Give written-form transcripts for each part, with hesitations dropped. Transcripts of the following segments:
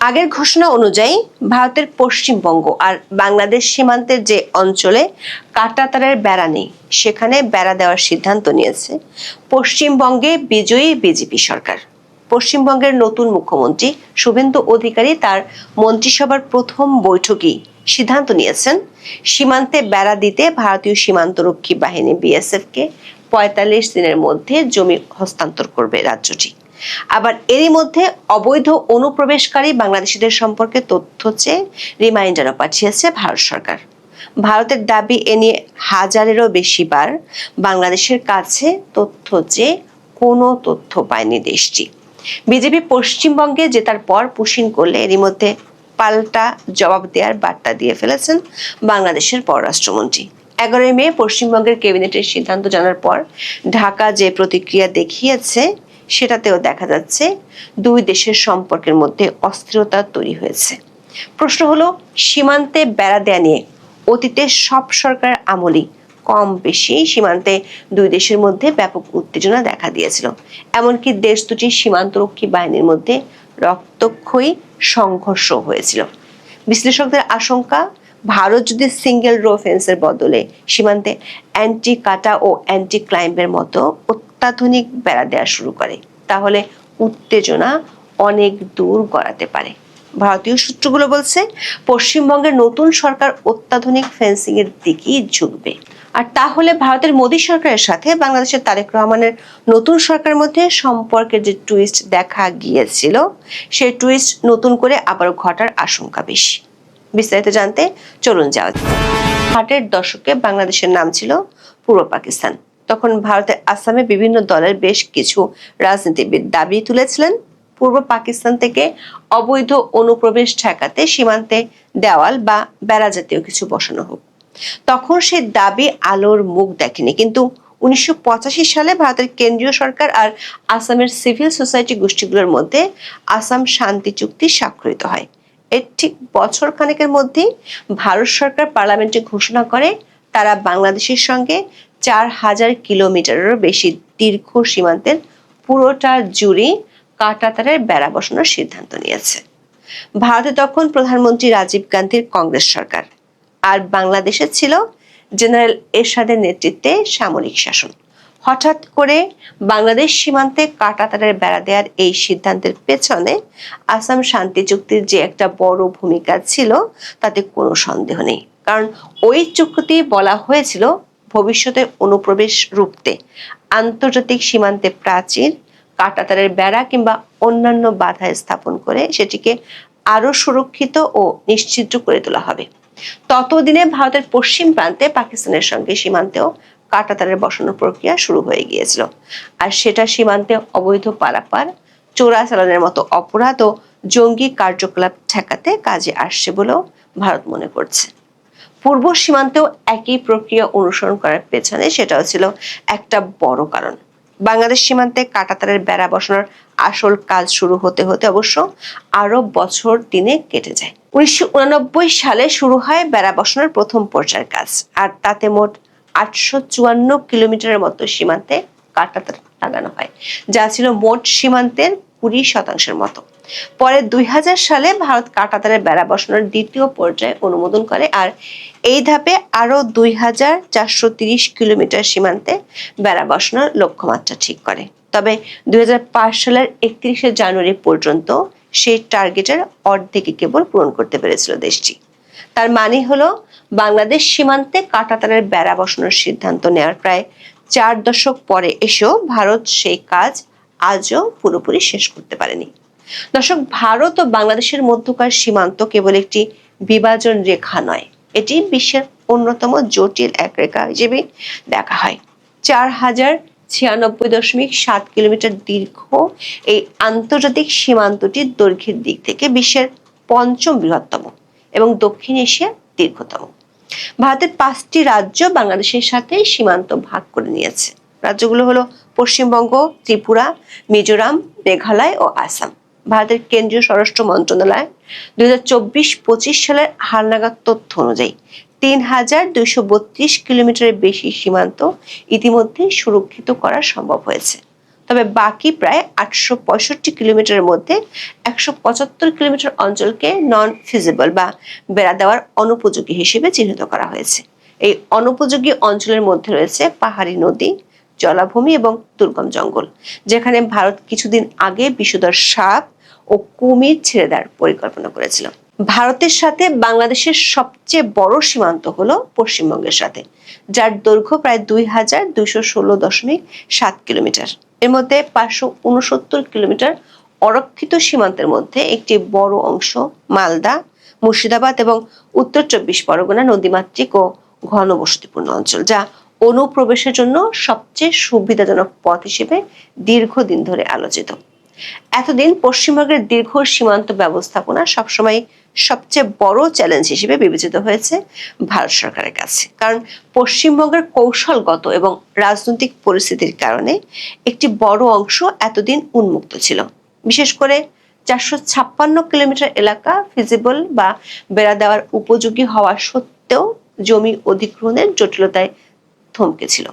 আগের ঘোষণা অনুযায়ী ভারতের পশ্চিমবঙ্গ আর বাংলাদেশ সীমান্তের যে অঞ্চলে কাঁটাতারের বেড়া নেই সেখানে বেড়া দেওয়ার সিদ্ধান্ত নিয়েছে পশ্চিমবঙ্গে বিজয়ী বিজেপি সরকার। পশ্চিমবঙ্গের নতুন মুখ্যমন্ত্রী শুভেন্দু অধিকারী তার মন্ত্রিসভার প্রথম বৈঠকেই সিদ্ধান্ত নিয়েছেন সীমান্তে বেড়া দিতে ভারতীয় সীমান্তরক্ষী বাহিনী বিএসএফ কে ৪৫ দিনের মধ্যে জমি হস্তান্তর করবে রাজ্যটি। আবার এরই মধ্যে অবৈধ অনুপ্রবেশকারী বাংলাদেশিদের সম্পর্কে তথ্য চেয়ে রিমাইন্ডারও পাঠিয়েছে ভারত সরকার। ভারতের দাবি এ নিয়ে হাজারেরও বেশি বার বাংলাদেশের কাছে তথ্য চেয়ে কোনো তথ্য পায়নি দেশটি। বিজেপি পশ্চিমবঙ্গে জেতার পর পুশিং করলে এরই মধ্যে পাল্টা জবাব দেওয়ার বার্তা দিয়ে ফেলেছেন বাংলাদেশের পররাষ্ট্রমন্ত্রী। ১১ মে পশ্চিমবঙ্গের ক্যাবিনেটের সিদ্ধান্ত জানার পর ঢাকা যে প্রতিক্রিয়া দেখিয়েছে সেটাতেও দেখা যাচ্ছে দুই দেশের সম্পর্কের মধ্যে অস্থিরতা তৈরি হয়েছে। প্রশ্ন হলো, সীমান্তে বেড়া দেয়া নিয়ে অতীতে সব সরকার আমলই কম বেশি সীমান্তে দুই দেশের মধ্যে ব্যাপক উত্তেজনা দেখা দিয়েছিল। এমনকি দেশ দুটির সীমান্তরক্ষী বাহিনীর মধ্যে রক্তক্ষয়ী সংঘর্ষ হয়েছিল। বিশ্লেষকদের আশঙ্কা, ভারত যদি সিঙ্গেল রো ফেন্সের বদলে সীমান্তে অ্যান্টি কাটা ও অ্যান্টি ক্লাইম্বের মতো অত্যাধুনিক বেড়া দেওয়া শুরু করে তাহলে উত্তেজনা অনেক দূর গড়াতে পারে। ভারতীয় সূত্রগুলো বলছে পশ্চিমবঙ্গের নতুন সরকার অত্যাধুনিক ফেন্সিং এর দিকেই ঝুঁকবে। আর তাহলে ভারতের মোদী সরকারের সাথে বাংলাদেশের তারেক রহমানের নতুন সরকারের মধ্যে সম্পর্কের যে টুইস্ট দেখা গিয়েছিল সেই টুইস্ট নতুন করে আবার ঘটার আশঙ্কা বেশি। বিস্তারিত জানতে চলুন যাওয়া যাক। ৬০-এর দশকে বাংলাদেশের নাম ছিল পূর্ব পাকিস্তান। তখন ভারতের আসামে বিভিন্ন দলের বেশ কিছু রাজনীতিবিদ দাবি তুলেছিলেন পূর্ব পাকিস্তান থেকে অবৈধ অনুপ্রবেশ ঠেকাতে সীমান্তে দেওয়াল বা বেড়া জাতীয় কিছু বসানো হোক। তখন সেই দাবি আলোর মুখ দেখেনি, কিন্তু ১৯৮৫ সালে ভারতের কেন্দ্রীয় সরকার আর আসামের সিভিল সোসাইটি গোষ্ঠীগুলোর মধ্যে আসাম শান্তি চুক্তি স্বাক্ষরিত হয়। এর ঠিক বছর খানেকের মধ্যেই ভারত সরকার পার্লামেন্টে ঘোষণা করে তারা বাংলাদেশের সঙ্গে ৪,০০০ কিলোমিটারেরও বেশি দীর্ঘ সীমান্তের পুরোটা জুড়ে কাঁটাতারের বেড়া বসানোর সিদ্ধান্ত নিয়েছে। ভারতে তখন প্রধানমন্ত্রী রাজীব গান্ধীর কংগ্রেস সরকার, আর বাংলাদেশে ছিল জেনারেল এরশাদের নেতৃত্বে সামরিক শাসন। হঠাৎ করে বাংলাদেশ সীমান্তে কাঁটাতারের বেড়া দেওয়ার এই সিদ্ধান্তের পেছনে আসাম শান্তি চুক্তির যে একটা বড় ভূমিকা ছিল তাতে কোনো সন্দেহ নেই। কারণ ওই চুক্তিতে বলা হয়েছিল ভবিষ্যতে অনুপ্রবেশ রুখতে আন্তর্জাতিক সীমান্তে প্রাচীর, কাঁটাতারের বেড়া কিংবা অন্যান্য বাধা স্থাপন করে সেটিকে আরো সুরক্ষিত ও নিশ্চিত করে তোলা হবে। ততদিনে ভারতের পশ্চিম প্রান্তে পাকিস্তানের সঙ্গে সীমান্তেও কাঁটাতারের বসানোর প্রক্রিয়া শুরু হয়ে গিয়েছিল। আর সেটা সীমান্তে অবৈধ পারাপার, চোরাচালানের মতো অপরাধ ও জঙ্গি কার্যকলাপ ঠেকাতে কাজে আসছে বলেও ভারত মনে করছে। পূর্ব সীমান্তেও একই প্রক্রিয়া অনুসরণ করার পেছনে সেটাও ছিল একটা বড় কারণ। বাংলাদেশ সীমান্তে কাঁটাতারের বেড়া বসানোর আসল কাজ শুরু হতে হতে অবশ্য আরো বছর ৩ কেটে যায়। ১৯৮৯ সালে শুরু হয় বেড়া বসানোর প্রথম পর্যায়ের কাজ, আর তাতে মোট ৮৫৪ কিলোমিটারের মতো সীমান্তে কাঁটাতার লাগানো হয়, যা ছিল মোট সীমান্তের ২০% মতো। পরে ২০০০ সালে ভারত কাঁটাতারের বেড়া বসানোর দ্বিতীয় পর্যায়ে অনুমোদন করে, আর এই ধাপে আরো ২৪৩০ কিলোমিটার সীমান্তে বেড়া বসানোর লক্ষ্যমাত্রা ঠিক করে। তবে ২০০৫ সালের ৩১ জানুয়ারি পর্যন্ত সেই টার্গেটের অর্ধেকই কেবল পূরণ করতে পেরেছিল দেশটি। তার মানে হলো বাংলাদেশ সীমান্তে কাঁটাতারের বেড়া বসানোর সিদ্ধান্ত নেওয়ার প্রায় ৪ দশক পরে এসেও ভারত সেই কাজ আজও পুরোপুরি শেষ করতে পারেনি। দর্শক, ভারত ও বাংলাদেশের মধ্যকার সীমান্ত কেবল একটি বিভাজন রেখা নয়, এটি বিশ্বের অন্যতম জটিল এক রেখা হিসেবে দেখা হয়। ৪,০৯৬.৭ কিলোমিটার দীর্ঘ এই আন্তর্জাতিক সীমান্তটির দৈর্ঘ্যের দিক থেকে বিশ্বের ৫ম বৃহত্তম এবং দক্ষিণ এশিয়ার দীর্ঘতম। ভারতের ৫টি রাজ্য বাংলাদেশের সাথে সীমান্ত ভাগ করে নিয়েছে। রাজ্যগুলো হলো পশ্চিমবঙ্গ, ত্রিপুরা, মিজোরাম, মেঘালয় ও আসাম। ভারতের কেন্দ্রীয় স্বরাষ্ট্র মন্ত্রণালয় ২০২৪-২৫ সালের হালনাগাদ তথ্য অনুযায়ী ৩,২৩২ কিলোমিটারের বেশি সীমান্ত ইতিমধ্যে সুরক্ষিত করা সম্ভব হয়েছে। তবে বাকি প্রায় 865 কিলোমিটারের মধ্যে 175 কিলোমিটার অঞ্চলকে নন ফিজিবল বা বেড়া দেওয়ার অনুপযোগী হিসেবে চিহ্নিত করা হয়েছে। এই অনুপযোগী অঞ্চলের মধ্যে রয়েছে পাহাড়ি নদী, জলাভূমি এবং দুর্গম জঙ্গল, যেখানে ভারত কিছুদিন আগে বিষধর সাপ ও কুমির ছেড়ে দেওয়ার পরিকল্পনা করেছিল। ভারতের সাথে বাংলাদেশের সবচেয়ে বড় সীমান্ত হলো পশ্চিমবঙ্গের সাথে, যার দৈর্ঘ্য প্রায় 2216.7 কিলোমিটার। এর মধ্যে 569 কিলোমিটার অরক্ষিত সীমান্তের মধ্যে একটি বড় অংশ মালদা, মুর্শিদাবাদ এবং উত্তর 24 পরগনা নদীমাতৃক ও ঘনবসতিপূর্ণ অঞ্চল, যা অনুপ্রবেশের জন্য সবচেয়ে সুবিধাজনক পথ হিসেবে দীর্ঘদিন ধরে আলোচিত। এতদিন পশ্চিমবঙ্গের দীর্ঘ সীমান্ত ব্যবস্থাপনা সবসময় সবচেয়ে বড় চ্যালেঞ্জ হিসেবে বিবেচিত হয়েছে ভারত সরকারের কাছে, কারণ পশ্চিমবঙ্গের কৌশলগত এবং রাজনৈতিক পরিস্থিতির কারণে একটি বড় অংশ এতদিন উন্মুক্ত ছিল। বিশেষ করে 456 কিলোমিটার এলাকা ফিজিবল বা বেড়া দেওয়ার উপযোগী হওয়া সত্ত্বেও জমি অধিগ্রহণের জটিলতায় থমকে ছিল।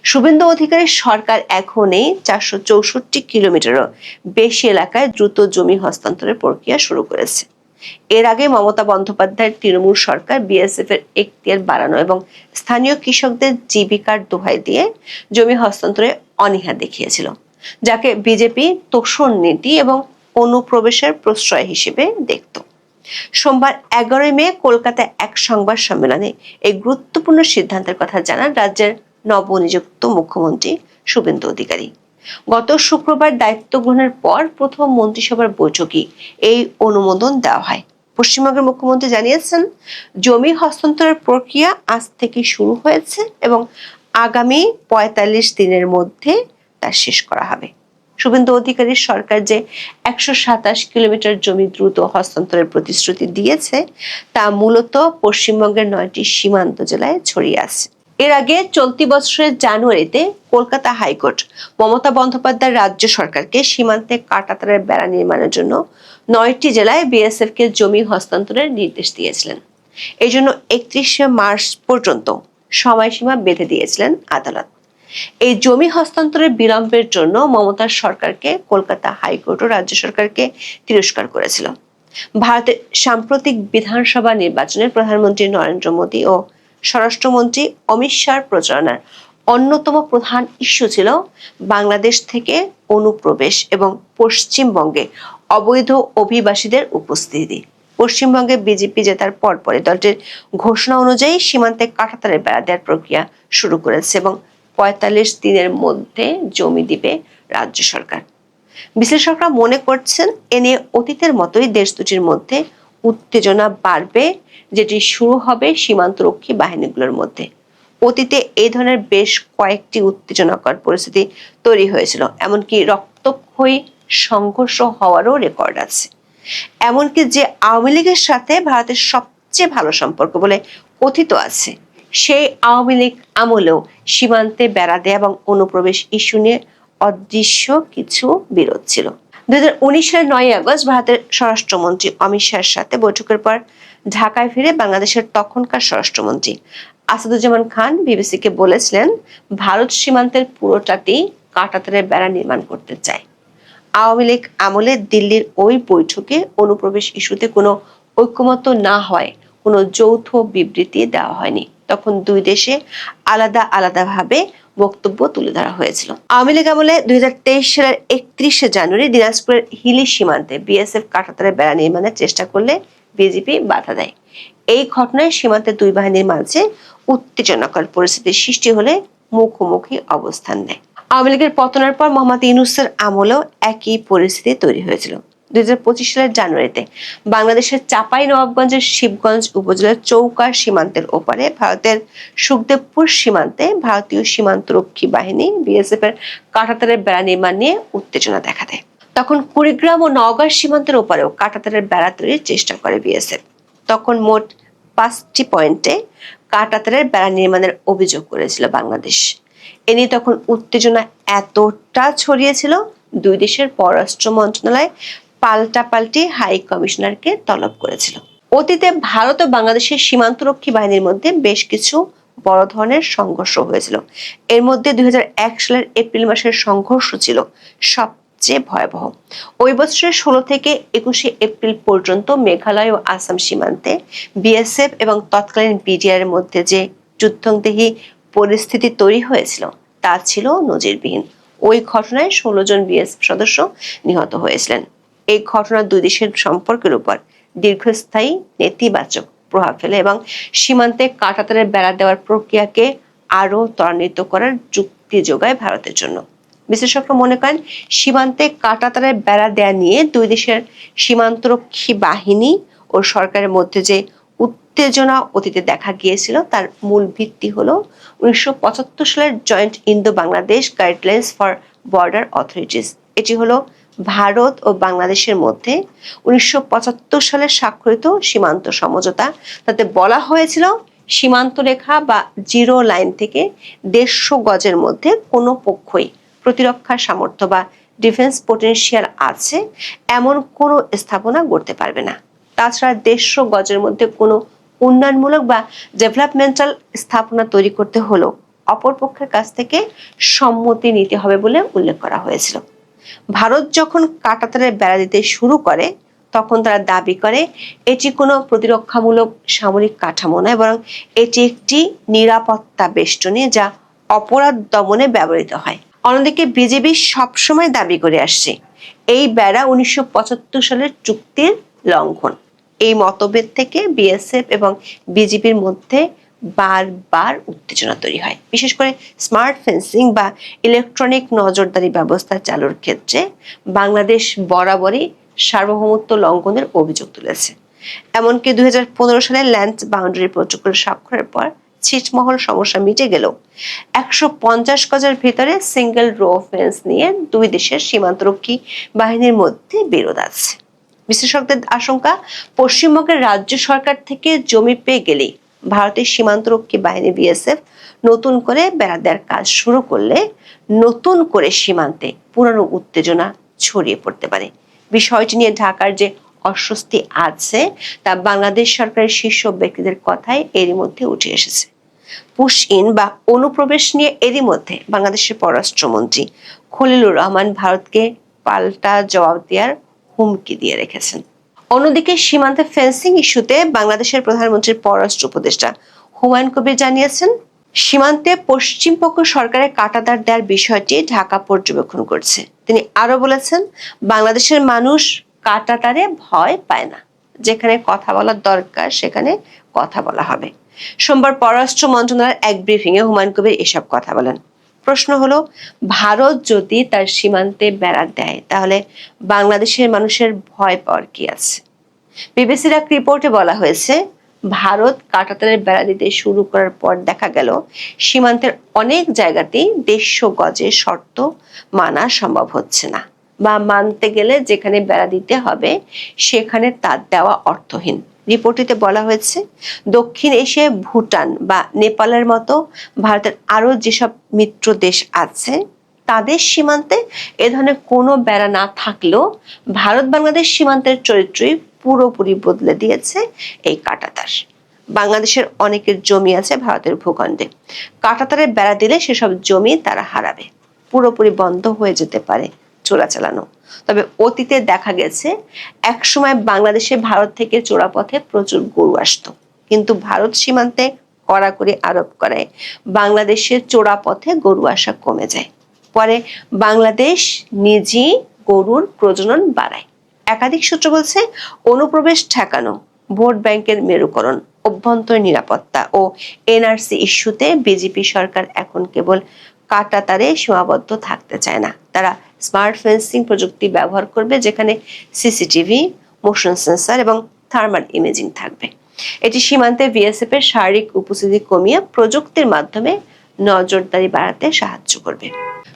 শুভেন্দু অধিকারীর সরকার এখন এই 464 কিলোমিটারও বেশি এলাকায় দ্রুত জমি হস্তান্তরের প্রক্রিয়া শুরু করেছে। এর আগে মমতা বন্দ্যোপাধ্যায়ের তৃণমূল সরকার বিএসএফ এর এখতিয়ার বাড়ানো এবং স্থানীয় কৃষকদের জীবিকার দোহাই দিয়ে জমি হস্তান্তরে অনীহা দেখিয়েছিল, যাকে বিজেপি তোষণ নীতি এবং অনুপ্রবেশের প্রশ্রয় হিসেবে দেখত। সোমবার 11 মে কলকাতায় এক সংবাদ সম্মেলনে এই গুরুত্বপূর্ণ সিদ্ধান্তের কথা জানান রাজ্যের নবনিযুক্ত মুখ্যমন্ত্রী শুভেন্দু অধিকারী। গত শুক্রবার দায়িত্ব গ্রহণের পর প্রথম মন্ত্রিসভার বৈঠকে এই অনুমোদন দেওয়া হয়। পশ্চিমবঙ্গের মুখ্যমন্ত্রী জানিয়েছেন, জমি হস্তান্তরের প্রক্রিয়া আজ থেকে শুরু হয়েছে এবং আগামী 45 দিনের মধ্যে তা শেষ করা হবে। শুভেন্দু অধিকারীর সরকার যে 127 কিলোমিটার জমি দ্রুত হস্তান্তরের প্রতিশ্রুতি দিয়েছে তা মূলত পশ্চিমবঙ্গের 9টি সীমান্ত জেলায় ছড়িয়ে আছে। এর আগে চলতি বছরের জানুয়ারিতে কলকাতা হাইকোর্ট মমতা বন্দ্যোপাধ্যায় রাজ্য সরকারকে সীমান্তে কাঁটাতারের বেড়া নির্মাণের জন্য 9টি জেলায় বিএসএফ কে জমি হস্তান্তরের নির্দেশ দিয়েছিলেন। এই জন্য 31শে মার্চ পর্যন্ত সময়সীমা বেঁধে দিয়েছিলেন আদালত। এই জমি হস্তান্তরের বিলম্বের জন্য মমতার সরকারকে কলকাতা হাইকোর্ট ও রাজ্য সরকারকে তিরস্কার করেছিল। ভারতের সাম্প্রতিক বিধানসভা নির্বাচনে প্রধানমন্ত্রী নরেন্দ্র মোদী ও স্বরাষ্ট্রমন্ত্রী অমিত শাহর প্রচারণার অন্যতম প্রধান ইস্যু ছিল বাংলাদেশ থেকে অনুপ্রবেশ এবং পশ্চিমবঙ্গে অবৈধ অভিবাসীদের উপস্থিতি। পশ্চিমবঙ্গে বিজেপি জেতার পরপরই দলটির ঘোষণা অনুযায়ী সীমান্তে কাঁটাতারের বেড়া দেওয়ার প্রক্রিয়া শুরু করেছে এবং 45 দিনের মধ্যে জমি দিবে রাজ্য সরকার। বিশ্লেষকরা মনে করছেন, এ নিয়ে অতীতের মতোই দেশ দুটির মধ্যে উত্তেজনা বাড়বে, যেটি শুরু হবে সীমান্তরক্ষী বাহিনীগুলোর মধ্যে। অতীতে এই ধরনের বেশ কয়েকটি উত্তেজনাকর পরিস্থিতি তৈরি হয়েছিল, এমনকি রক্তক্ষয়ী সংঘর্ষ হওয়ারও রেকর্ড আছে। এমনকি যে আওয়ামী লীগের সাথে ভারতের সবচেয়ে ভালো সম্পর্ক বলে কথিত আছে, সেই আওয়ামী লীগ আমলেও সীমান্তে বেড়া দেয়া এবং অনুপ্রবেশ ইস্যু নিয়ে অদৃশ্য কিছু বিরোধ ছিল। 2019 সালের 9 আগস্ট ভারতের স্বরাষ্ট্রমন্ত্রী অমিত শাহের সাথে বৈঠকের পর ঢাকায় ফিরে বাংলাদেশের তখনকার স্বরাষ্ট্রমন্ত্রী আসাদুজ্জামান খান বিবিসিকে বলেছিলেন, ভারত সীমান্তের পুরোটাতেই কাঁটাতারের বেড়া নির্মাণ করতে চায়। আওয়ামী লীগ আমলে দিল্লির ওই বৈঠকে অনুপ্রবেশ ইস্যুতে কোনো ঐক্যমত্য না হয় কোনো যৌথ বিবৃতি দেওয়া হয়নি। তখন দুই দেশে আলাদা আলাদাভাবে বক্তব্য তুলে ধরা হয়েছিল। আওয়ামী লীগ আমলে 2023 সালের 31শে জানুয়ারি দিনাজপুরের হিলি সীমান্তে বিএসএফ কাঁটাতারের বেড়া নির্মাণের চেষ্টা করলে বিজেপি বাধা দেয়। এই ঘটনায় সীমান্তে দুই বাহিনীর মাঝে উত্তেজনাকর পরিস্থিতির সৃষ্টি হলে মুখোমুখি অবস্থান নেয়। আওয়ামী লীগের পতনের পর মোহাম্মদ ইউনূসের আমলেও একই পরিস্থিতি তৈরি হয়েছিল। 2025 সালের জানুয়ারিতে বাংলাদেশের চাঁপাইনবাবগঞ্জের শিবগঞ্জ উপজেলার চৌকা সীমান্তের ওপারে ভারতের সুখদেবপুর সীমান্তে ভারতীয় সীমান্তরক্ষী বাহিনী বিএসএফ এর কাঁটাতারের বেড়া নির্মাণ নিয়ে উত্তেজনা দেখা দেয়। তখন কুড়িগ্রাম ও নওগাঁ সীমান্তের ওপারেও কাঁটাতারের বেড়া তৈরির চেষ্টা করে বিএসএফ। তখন মোট 5টি পয়েন্টে কাঁটাতারের বেড়া নির্মাণের অভিযোগ করেছিল বাংলাদেশ। এ নিয়ে তখন উত্তেজনা এতটা ছড়িয়েছিল, দুই দেশের পররাষ্ট্র মন্ত্রণালয় পাল্টাপাল্টি হাই কমিশনারকে তলব করেছিল। অতীতে ভারত ও বাংলাদেশের সীমান্তরক্ষী বাহিনীর মধ্যে বেশ কিছু বড় ধরনের সংঘর্ষ হয়েছিল। এর মধ্যে 2001 সালের এপ্রিল মাসের সংঘর্ষ ছিল সবচেয়ে ভয়াবহ। ওই বছরের 16 থেকে 21 এপ্রিল পর্যন্ত মেঘালয় ও আসাম সীমান্তে বিএসএফ এবং তৎকালীন বিডিআর এর মধ্যে যে যুদ্ধংদেহী পরিস্থিতি তৈরি হয়েছিল তা ছিল নজিরবিহীন। ওই ঘটনায় 16 জন বিএসএফ সদস্য নিহত হয়েছিলেন। এই ঘটনা দুই দেশের সম্পর্কের উপর দীর্ঘস্থায়ী নেতিবাচক প্রভাব ফেলে এবং সীমান্তে কাঁটাতারের বেড়া দেওয়ার প্রক্রিয়াকে আরো ত্বরান্বিত করার যুক্তি যোগায় ভারতের জন্য। বিশেষজ্ঞরা মনে করেন, সীমান্তে কাঁটাতারের বেড়া দেয়া নিয়ে দুই দেশের সীমান্তরক্ষী বাহিনী ও সরকারের মধ্যে যে উত্তেজনা অতীতে দেখা গিয়েছিল তার মূল ভিত্তি হলো 1975 সালের joint Indo Bangladesh guidelines for border authorities. এটি হলো ভারত ও বাংলাদেশের মধ্যে 1975 সালে স্বাক্ষরিত সীমান্ত সমঝোতা। তাতে বলা হয়েছিল, সীমান্ত রেখা বা জিরো লাইন থেকে 150 গজের মধ্যে কোনো পক্ষই প্রতিরক্ষার সামর্থ্য বা ডিফেন্স পোটেনশিয়াল আছে এমন কোনো স্থাপনা গড়তে পারবে না। তাছাড়া 150 গজের মধ্যে কোনো উন্নয়নমূলক বা ডেভেলপমেন্টাল স্থাপনা তৈরি করতে হলেও অপরপক্ষের কাছ থেকে সম্মতি নিতে হবে বলে উল্লেখ করা হয়েছিল। ভারত যখন কাঁটাতারের বেড়া দিতে শুরু করে তখন তারা দাবি করে এটি কোনো প্রতিরক্ষামূলক সামরিক কাঠামো নয়, বরং এটি একটি নিরাপত্তা বেষ্টনী যা অপরাধ দমনে ব্যবহৃত হয়। অন্যদিকে বিজেপি সবসময় দাবি করে আসছে এই বেড়া 1975 সালের চুক্তির লঙ্ঘন। এই মতভেদ থেকে বিএসএফ এবং বিজেপির মধ্যে বারবার উত্তেজনা তৈরি হয়। বিশেষ করে স্মার্ট ফেন্সিং বা ইলেকট্রনিক নজরদারি ব্যবস্থা চালুর ক্ষেত্রে বাংলাদেশ বরাবরই সার্বভৌমত্ব লঙ্ঘনের অভিযোগ তুলেছে। এমনকি 2015 সালে ল্যান্ড বাউন্ডারি প্রটোকল স্বাক্ষরের পর ছিটমহল সমস্যা মিটে গেলেও 150 গজের ভিতরে সিঙ্গেল রো ফেন্স নিয়ে দুই দেশের সীমান্তরক্ষী বাহিনীর মধ্যে বিরোধ আছে। বিশেষজ্ঞদের আশঙ্কা, পশ্চিমবঙ্গের রাজ্য সরকার থেকে জমি পেয়ে গেলেই ভারতের সীমান্তরক্ষী বাহিনী বিএসএফ নতুন করে বেড়া দেওয়ার কাজ শুরু করলে নতুন করে সীমান্তে পুরানো উত্তেজনা ছড়িয়ে পড়তে পারে। বিষয়টি নিয়ে ঢাকার যে অস্বস্তি আছে তা বাংলাদেশ সরকারের শীর্ষ ব্যক্তিদের কথায় এরই মধ্যে উঠে এসেছে। পুশ ইন বা অনুপ্রবেশ নিয়ে এরই মধ্যে বাংলাদেশের পররাষ্ট্রমন্ত্রী খলিলুর রহমান ভারতকে পাল্টা জবাব দেওয়ার হুমকি দিয়ে রেখেছেন। অন্যদিকে সীমান্তে ফেন্সিং ইস্যুতে বাংলাদেশের প্রধানমন্ত্রীর পররাষ্ট্র উপদেষ্টা হুমায়ুন কবির জানিয়েছেন, সীমান্তে পশ্চিমপক্ষ সরকারের কাঁটাতার দেওয়ার বিষয়টি ঢাকা পর্যবেক্ষণ করছে। তিনি আরো বলেছেন, বাংলাদেশের মানুষ কাঁটাতারে ভয় পায় না, যেখানে কথা বলার দরকার সেখানে কথা বলা হবে। সোমবার পররাষ্ট্র মন্ত্রণালয়ের এক ব্রিফিং এ হুমায়ুন কবির এসব কথা বলেন। প্রশ্ন হলো, ভারত যদি তার সীমান্তে বেড়া দেয় তাহলে বাংলাদেশের মানুষের ভয় পাওয়ার কি আছে? বিবিসির এক রিপোর্টে বলা হয়েছে, ভারত কাঁটাতারের বেড়া দিতে শুরু করার পর দেখা গেল সীমান্তের অনেক জায়গাতেই 150 গজের শর্ত মানা সম্ভব হচ্ছে না, বা মানতে গেলে যেখানে বেড়া দিতে হবে সেখানে তা দেওয়া অর্থহীন। রিপোর্টটিতে বলা হয়েছে, দক্ষিণ এশিয়ায় ভুটান বা নেপালের মতো ভারতের আরো যেসব মিত্র দেশ আছে তাদের সীমান্তে এ ধরনের কোনো বেড়া না থাকলেও ভারত বাংলাদেশ সীমান্তের চরিত্রই পুরোপুরি বদলে দিয়েছে এই কাঁটাতার। বাংলাদেশের অনেকের জমি আছে ভারতের ভূখণ্ডে। কাঁটাতারের বেড়া দিলে সেসব জমি তারা হারাবে, পুরোপুরি বন্ধ হয়ে যেতে পারে চোরাচালানো। তবে অতীতে দেখা গেছে একসময় বাংলাদেশে ভারত থেকে চোরাপথে প্রচুর গরু আসতো, কিন্তু ভারত সীমান্তে কড়াকড়ি আরোপ করায় বাংলাদেশের চোরাপথে গরু আসা কমে যায়। পরে বাংলাদেশ নিজেই গরুর প্রজনন বাড়ায়। একাধিক সূত্র বলছে, অনুপ্রবেশ ঠেকানো, ভোট ব্যাংকের মেরুকরণ, অভ্যন্তরীণ নিরাপত্তা ও এনআরসি ইস্যুতে বিজেপি সরকার এখন কেবল কাঁটাতারে সীমাবদ্ধ থাকতে চায় না। তারা স্মার্ট ফেন্সিং প্রযুক্তি ব্যবহার করবে, যেখানে সিসিটিভি, মোশন সেন্সর এবং থার্মাল ইমেজিং থাকবে। এটি সীমান্তে বিএসএফ এর শারীরিক উপস্থিতি কমিয়ে প্রযুক্তির মাধ্যমে নজরদারি বাড়াতে সাহায্য করবে।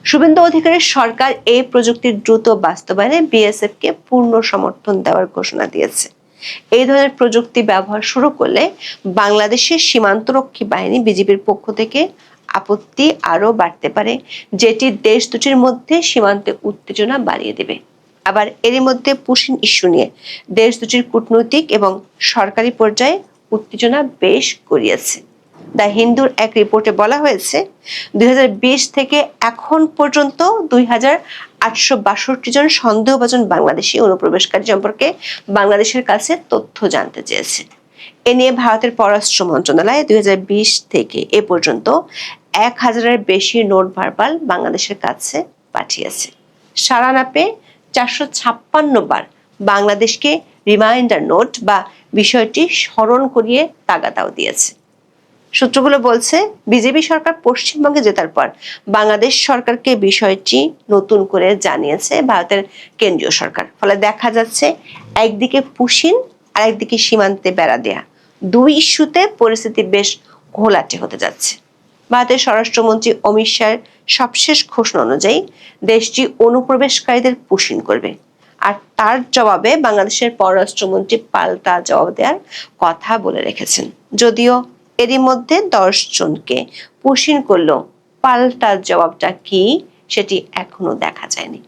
শুভেন্দু অধিকারীর সরকার এই প্রযুক্তির দ্রুত বাস্তবায়নে বিএসএফ কে পূর্ণ সমর্থন দেওয়ার ঘোষণা দিয়েছে। এই ধরনের প্রযুক্তি ব্যবহার শুরু করলে বাংলাদেশের সীমান্তরক্ষী বাহিনী বিজিবির পক্ষ থেকে আপত্তি আরো বাড়তে পারে, যেটি দেশ দুটির মধ্যে সীমান্তে উত্তেজনা বাড়িয়ে দেবে। আবার এরই মধ্যে পুশিন ইস্যু নিয়ে দেশ দুটির কূটনৈতিক এবং সরকারি পর্যায়ে উত্তেজনা বেশ গড়িয়েছে। দ্য হিন্দুর এক রিপোর্টে বলা হয়েছে 2020 থেকে এখন পর্যন্ত 2862 জন সন্দেহভাজন বাংলাদেশি অনুপ্রবেশকারী সম্পর্কে বাংলাদেশের কাছে তথ্য জানতে চেয়েছে। এ নিয়ে ভারতের পররাষ্ট্র মন্ত্রণালয় 2020 থেকে এ পর্যন্ত 1000-এর বেশি নোট ভার্বাল বাংলাদেশের কাছে পাঠিয়েছে। সাড়া না পেয়ে 456 বার বাংলাদেশকে রিমাইন্ডার নোট বা বিষয়টি স্মরণ করিয়ে তাগাদাও দিয়েছে। সূত্রগুলো বলছে, বিজেপি সরকার পশ্চিমবঙ্গে জেতার পর বাংলাদেশ সরকারকে বিষয়টি নতুন করে জানিয়েছে ভারতের কেন্দ্রীয় সরকার। ফলে দেখা যাচ্ছে একদিকে পুশিন আর একদিকে সীমান্তে বেড়া দেয়া, দুই ইস্যুতে পরিস্থিতি বেশ ঘোলাটে হতে যাচ্ছে। ভারতের স্বরাষ্ট্রমন্ত্রী অমিত শাহের সবশেষ ঘোষণা অনুযায়ী দেশটি অনুপ্রবেশকারীদের পুশিন করবে, আর তার জবাবে বাংলাদেশের পররাষ্ট্রমন্ত্রী পাল্টা জবাব দেওয়ার কথা বলে রেখেছেন। যদিও এরই মধ্যে 10 জনকে পুশিন করলো, পাল্টা জবাবটা কি সেটি এখনো দেখা যায়নি।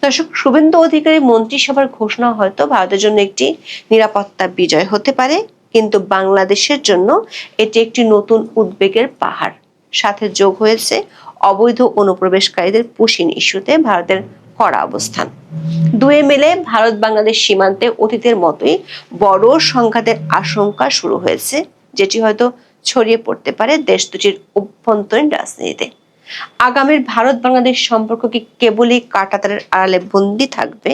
দর্শক, শুভেন্দু অধিকারী মন্ত্রিসভার ঘোষণা হয়তো ভারতের জন্য একটি নিরাপত্তা বিজয় হতে পারে, কিন্তু বাংলাদেশের জন্য এটি একটি নতুন উদ্বেগের পাহাড়। সাথে যোগ হয়েছে অবৈধ অনুপ্রবেশকারীদের পুশিন ইস্যুতে ভারতের কড়া অবস্থান। দুয়ে মিলে ভারত বাংলাদেশ সীমান্তে অতীতের মতোই বড় সংঘাতের আশঙ্কা শুরু হয়েছে, যেটি হয়তো ছড়িয়ে পড়তে পারে দেশ দুটির অভ্যন্তরীণ রাজনীতিতে। আগামীর ভারত বাংলাদেশ সম্পর্ক কি কেবলই কাঁটাতারের আড়ালে বন্দী থাকবে,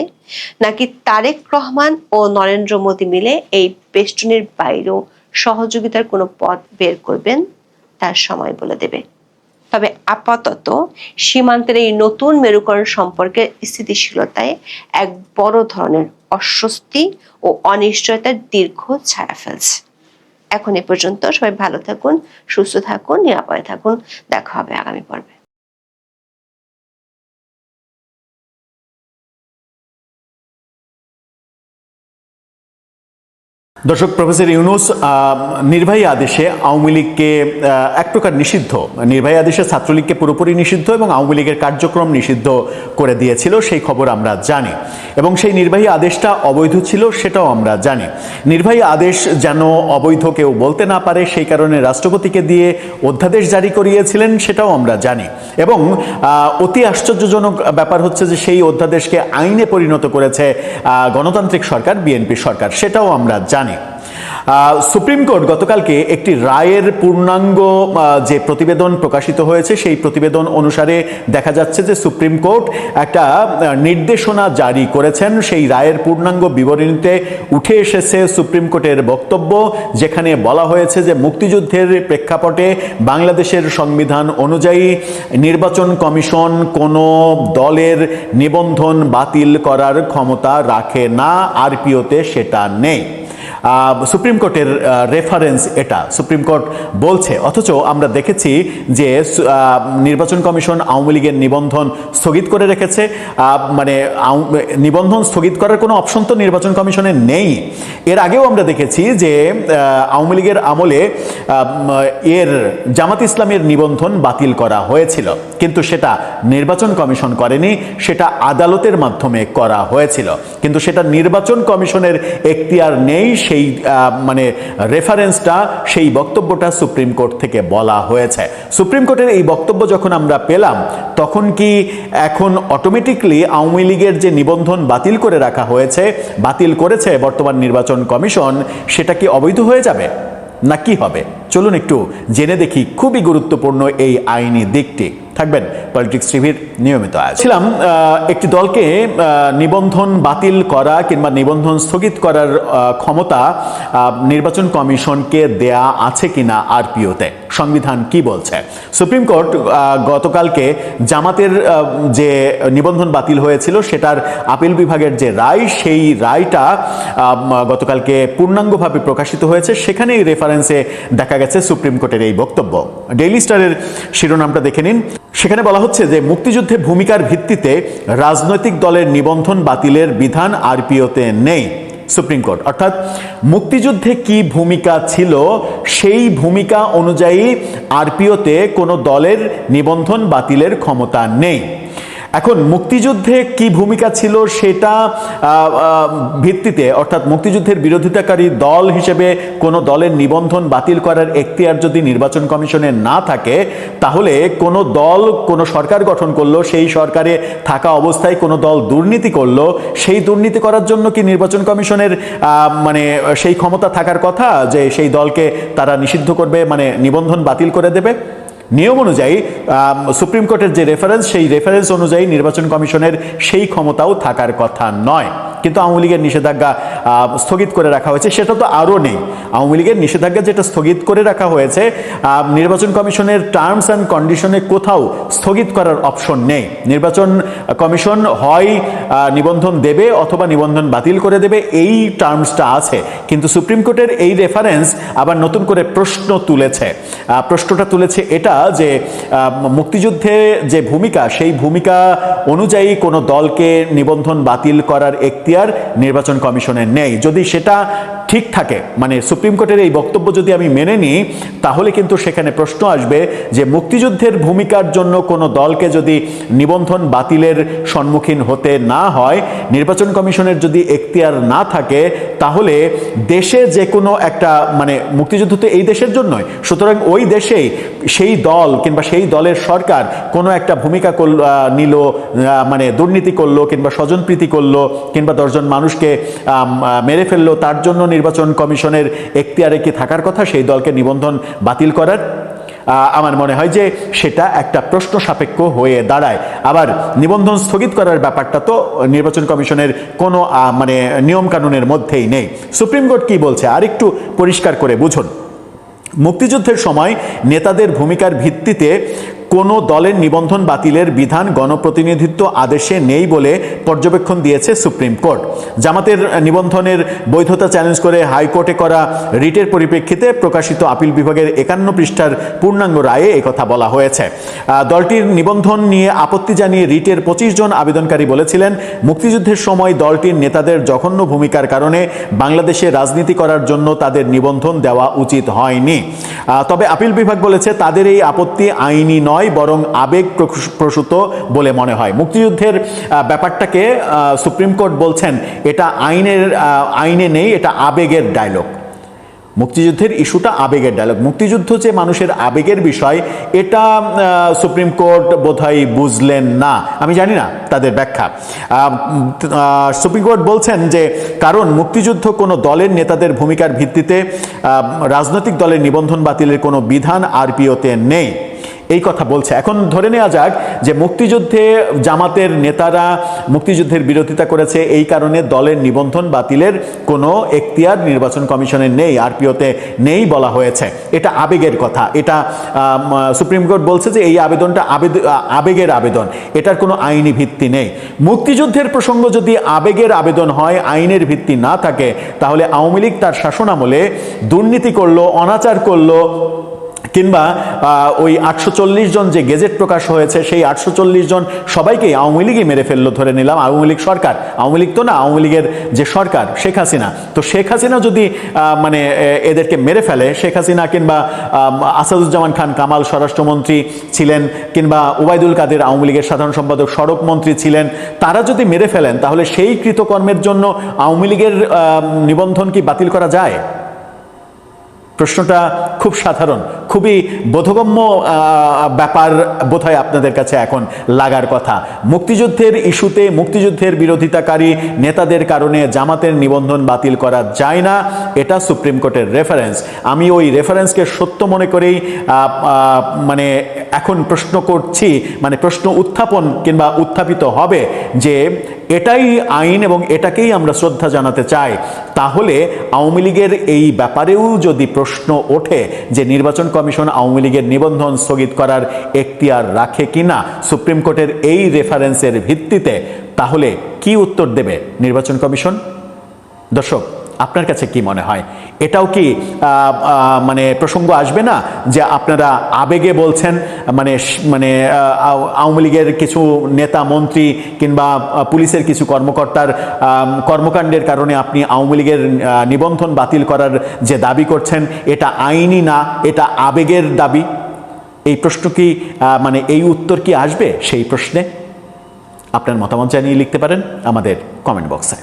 নাকি তারেক রহমান ও নরেন্দ্র মোদী মিলে এই বেষ্টনীর বাইরেও সহযোগিতার কোনো পথ বের করবেন, তার সময় বলে দেবে। তবে আপাতত সীমান্তের এই নতুন মেরুকরণ সম্পর্কে স্থিতিশীলতায় এক বড় ধরনের অস্বস্তি ও অনিশ্চয়তার দীর্ঘ ছায়া ফেলছে। এখন এ পর্যন্ত। সবাই ভালো থাকুন, সুস্থ থাকুন, নিরাপদে থাকুন। দেখা হবে আগামী পর্বে। দর্শক, প্রফেসর ইউনূস নির্বাহী আদেশে আওয়ামী লীগকে এক প্রকার নিষিদ্ধ, নির্বাহী আদেশে ছাত্রলীগকে পুরোপুরি নিষিদ্ধ এবং আওয়ামী লীগের কার্যক্রম নিষিদ্ধ করে দিয়েছিল, সেই খবর আমরা জানি। এবং সেই নির্বাহী আদেশটা অবৈধ ছিল, সেটাও আমরা জানি। নির্বাহী আদেশ যেন অবৈধ কেউ বলতে না পারে, সেই কারণে রাষ্ট্রপতিকে দিয়ে অধ্যাদেশ জারি করিয়েছিলেন, সেটাও আমরা জানি। এবং অতি আশ্চর্যজনক ব্যাপার হচ্ছে যে সেই অধ্যাদেশকে আইনে পরিণত করেছে গণতান্ত্রিক সরকার, বিএনপি সরকার, সেটাও আমরা জানি। সুপ্রিম কোর্ট গতকালকে একটি রায়ের পূর্ণাঙ্গ যে প্রতিবেদন প্রকাশিত হয়েছে, সেই প্রতিবেদন অনুসারে দেখা যাচ্ছে যে সুপ্রিম কোর্ট একটা নির্দেশনা জারি করেছেন। সেই রায়ের পূর্ণাঙ্গ বিবরণীতে উঠে এসেছে সুপ্রিম কোর্টের বক্তব্য, যেখানে বলা হয়েছে যে মুক্তিযুদ্ধের প্রেক্ষাপটে বাংলাদেশের সংবিধান অনুযায়ী নির্বাচন কমিশন কোনো দলের নিবন্ধন বাতিল করার ক্ষমতা রাখে না, আরপিওতে সেটা নেই। সুপ্রিম কোর্টের রেফারেন্স এটা সুপ্রিম কোর্ট বলছে। অথচ আমরা দেখেছি যে নির্বাচন কমিশন আওয়ামী লীগের নিবন্ধন স্থগিত করে রেখেছে। মানে নিবন্ধন স্থগিত করার কোনো অপশন তো নির্বাচন কমিশনের নেই। এর আগেও আমরা দেখেছি যে আওয়ামী লীগের আমলে এর জামাত ইসলামের নিবন্ধন বাতিল করা হয়েছিল, কিন্তু সেটা নির্বাচন কমিশন করেনি, সেটা আদালতের মাধ্যমে করা হয়েছিল। কিন্তু সেটা নির্বাচন কমিশনের এখতিয়ার নেই, সেই মানে রেফারেন্সটা, সেই বক্তব্যটা সুপ্রিম কোর্ট থেকে বলা হয়েছে। সুপ্রিম কোর্টের এই বক্তব্য যখন আমরা পেলাম, তখন কি এখন অটোমেটিকলি আওয়ামী লীগের যে নিবন্ধন বাতিল করে রাখা হয়েছে, বাতিল করেছে বর্তমান নির্বাচন কমিশন, সেটা কি অবৈধ হয়ে যাবে না কি হবে? চলুন একটু জেনে দেখি খুবই গুরুত্বপূর্ণ এই আইনি দিকটি। থাকবেন পলিটিক্স টিভির নিয়মিত আয়োজন। ছিলাম একটি দলকে নিবন্ধন বাতিল করা কিংবা নিবন্ধন স্থগিত করার ক্ষমতা নির্বাচন কমিশনকে দেয়া আছে কিনা আরপিওতে, সংবিধান কি বলছে? সুপ্রিম কোর্ট গতকালকে জামাতের যে নিবন্ধন বাতিল হয়েছিল সেটার আপিল বিভাগের যে রায়, সেই রায়টা গতকালকে পূর্ণাঙ্গভাবে প্রকাশিত হয়েছে। সেখানেই রেফারেন্সে দেখা গেছে সুপ্রিম কোর্টের এই বক্তব্য। ডেইলি স্টারের শিরোনামটা দেখে নিন। সেখানে বলা হচ্ছে যে মুক্তিযুদ্ধে ভূমিকার ভিত্তিতে রাজনৈতিক দলের নিবন্ধন বাতিলের বিধান আরপিওতে নেই। সুপ্রিম কোর্ট অর্থাৎ মুক্তিযুদ্ধে কি ভূমিকা ছিল, সেই ভূমিকা অনুযায়ী আরপিওতে কোনো দলের নিবন্ধন বাতিলের ক্ষমতা নেই। এখন মুক্তিযুদ্ধে কি ভূমিকা ছিল সেটা ভিত্তিতে, অর্থাৎ মুক্তিযুদ্ধের বিরোধিতাকারী দল হিসেবে কোনো দলের নিবন্ধন বাতিল করার এখতিয়ার যদি নির্বাচন কমিশনের না থাকে, তাহলে কোনো দল কোনো সরকার গঠন করলো, সেই সরকারে থাকা অবস্থায় কোনো দল দুর্নীতি করলো, সেই দুর্নীতি করার জন্য কি নির্বাচন কমিশনের মানে সেই ক্ষমতা থাকার কথা যে সেই দলকে তারা নিষিদ্ধ করবে, মানে নিবন্ধন বাতিল করে দেবে? নিয়ম অনুযায়ী সুপ্রিম কোর্টের যে রেফারেন্স, সেই রেফারেন্স অনুযায়ী নির্বাচন কমিশনের সেই ক্ষমতাও থাকার কথা নয়। কিন্তু আওয়ামী লীগের নিষেধাজ্ঞা স্থগিত করে রাখা হয়েছে, সেটা তো আরও নেই। আওয়ামী লীগের নিষেধাজ্ঞা যেটা স্থগিত করে রাখা হয়েছে, নির্বাচন কমিশনের টার্মস অ্যান্ড কন্ডিশনে কোথাও স্থগিত করার অপশন নেই। নির্বাচন কমিশন হয় নিবন্ধন দেবে অথবা নিবন্ধন বাতিল করে দেবে, এই টার্মসটা আছে। কিন্তু সুপ্রিম কোর্টের এই রেফারেন্স আবার নতুন করে প্রশ্নটা তুলেছে এটা যে মুক্তিযুদ্ধে যে ভূমিকা, সেই ভূমিকা অনুযায়ী কোনো দলকে নিবন্ধন বাতিল করার এখতিয়ার নির্বাচন কমিশনের নেই। যদি সেটা ঠিক থাকে, মানে সুপ্রিম কোর্টের এই বক্তব্য যদি আমি মেনে নিই, তাহলে কিন্তু সেখানে প্রশ্ন আসবে যে মুক্তিযুদ্ধের ভূমিকার জন্য কোনো দলকে যদি নিবন্ধন বাতিলের সম্মুখীন হতে না হয়, নির্বাচন কমিশনের যদি এখতিয়ার না থাকে, তাহলে দেশে যে কোনো একটা, মানে মুক্তিযুদ্ধ তো এই দেশের জন্যই, সুতরাং ওই দেশেই সেই দল কিংবা সেই দলের সরকার কোনো একটা ভূমিকা নিল, মানে দুর্নীতি করলো কিংবা স্বজনপ্রীতি করলো কিংবা 10 জন মানুষকে মেরে ফেললো, তার জন্য নির্বাচন কমিশনের এখতিয়ারে কি থাকার কথা সেই দলকে নিবন্ধন বাতিল করার? আমার মনে হয় যে সেটা একটা প্রশ্ন সাপেক্ষ হয়ে দাঁড়ায়। আবার নিবন্ধন স্থগিত করার ব্যাপারটা তো নির্বাচন কমিশনের কোনো মানে নিয়ম কানুনের মধ্যেই নেই। সুপ্রিম কোর্ট কি বলছে আরেকটু পরিষ্কার করে বুঝুন। মুক্তিযুদ্ধের সময় নেতাদের ভূমিকার ভিত্তিতে কোনো দলের নিবন্ধন বাতিলের বিধান গণপ্রতিনিধিত্ব আদেশে নেই বলে পর্যবেক্ষণ দিয়েছে সুপ্রিম কোর্ট। জামাতের নিবন্ধনের বৈধতা চ্যালেঞ্জ করে হাইকোর্টে করা রিটের পরিপ্রেক্ষিতে প্রকাশিত আপিল বিভাগের 51 পৃষ্ঠার পূর্ণাঙ্গ রায়ে একথা বলা হয়েছে। দলটির নিবন্ধন নিয়ে আপত্তি জানিয়ে রিটের 25 জন আবেদনকারী বলেছিলেন, মুক্তিযুদ্ধের সময় দলটির নেতাদের জঘন্য ভূমিকার কারণে বাংলাদেশে রাজনীতি করার জন্য তাদের নিবন্ধন দেওয়া উচিত হয়নি। তবে আপিল বিভাগ বলেছে তাদের এই আপত্তি আইনি নয়, বরং আবেগ প্রসূত বলে মনে হয়। মুক্তিযুদ্ধের ব্যাপারটাকে সুপ্রিম কোর্ট বলছেন এটা আইনে নেই, এটা আবেগের ডায়লগ। মুক্তিযুদ্ধের ইস্যুটা আবেগের ডায়লগ। মুক্তিযুদ্ধ যে মানুষের আবেগের বিষয়, এটা সুপ্রিম কোর্ট বোধহয় বুঝলেন না, আমি জানি না তাদের ব্যাখ্যা। সুপ্রিম কোর্ট বলছেন যে কারণ মুক্তিযুদ্ধ কোনো দলের নেতাদের ভূমিকার ভিত্তিতে রাজনৈতিক দলের নিবন্ধন বাতিলের কোনো বিধান আরপিওতে নেই, এই কথা বলছে। এখন ধরে নেওয়া যাক যে মুক্তিযুদ্ধে জামাতের নেতারা মুক্তিযুদ্ধের বিরোধিতা করেছে, এই কারণে দলের নিবন্ধন বাতিলের কোনো এখতিয়ার নির্বাচন কমিশনের নেই, আরপিওতে নেই বলা হয়েছে। এটা আবেগের কথা। এটা সুপ্রিম কোর্ট বলছে যে এই আবেদনটা আবেগের আবেদন, এটার কোনো আইনি ভিত্তি নেই। মুক্তিযুদ্ধের প্রসঙ্গ যদি আবেগের আবেদন হয়, আইনের ভিত্তি না থাকে, তাহলে আওয়ামী লীগ তার শাসনামলে দুর্নীতি করলো, অনাচার করলো, কিংবা ওই 840 জন যে গেজেট প্রকাশ হয়েছে, সেই 840 জন সবাইকেই আওয়ামী লীগই মেরে ফেললো, ধরে নিলাম আওয়ামী লীগ সরকার, আওয়ামী লীগ তো না, আওয়ামী লীগের যে সরকার শেখ হাসিনা, তো শেখ হাসিনা যদি মানে এদেরকে মেরে ফেলে, শেখ হাসিনা কিংবা আসাদুজ্জামান খান কামাল স্বরাষ্ট্রমন্ত্রী ছিলেন, কিংবা ওবায়দুল কাদের আওয়ামী লীগের সাধারণ সম্পাদক সড়ক মন্ত্রী ছিলেন, তারা যদি মেরে ফেলেন, তাহলে সেই কৃতকর্মের জন্য আওয়ামী লীগের নিবন্ধন কি বাতিল করা যায়? প্রশ্নটা খুব সাধারণ, খুবই বোধগম্য ব্যাপার বোধহয় আপনাদের কাছে এখন লাগার কথা। মুক্তিযুদ্ধের ইস্যুতে মুক্তিযুদ্ধের বিরোধিতাকারী নেতাদের কারণে জামাতের নিবন্ধন বাতিল করা যায় না, এটা সুপ্রিম কোর্টের রেফারেন্স। আমি ওই রেফারেন্সকে সত্য মনে করেই মানে এখন প্রশ্ন করছি, মানে প্রশ্ন উত্থাপন কিংবা উত্থাপিত হবে যে এটাই আইন এবং এটাকেই আমরা শ্রদ্ধা জানাতে চাই। তাহলে আওয়ামী লীগের এই ব্যাপারেও যদি প্রশ্ন ওঠে যে নির্বাচন কমিশন আওয়ামী লীগের নিবন্ধন স্থগিত করার এখতিয়ার রাখে কিনা সুপ্রিম কোর্টের এই রেফারেন্সের ভিত্তিতে, তাহলে কি উত্তর দেবে নির্বাচন কমিশন? দর্শক, আপনার কাছে কি মনে হয়? এটাও কি মানে প্রসঙ্গ আসবে না যে আপনারা আবেগে বলছেন, মানে আওয়ামী লীগের কিছু নেতা মন্ত্রী কিংবা পুলিশের কিছু কর্মকর্তার কর্মকাণ্ডের কারণে আপনি আওয়ামী লীগের নিবন্ধন বাতিল করার যে দাবি করছেন, এটা আইনি না, এটা আবেগের দাবি? এই প্রশ্ন কি মানে এই উত্তর কি আসবে সেই প্রশ্নে? আপনার মতামত জানিয়ে লিখতে পারেন আমাদের কমেন্ট বক্সে।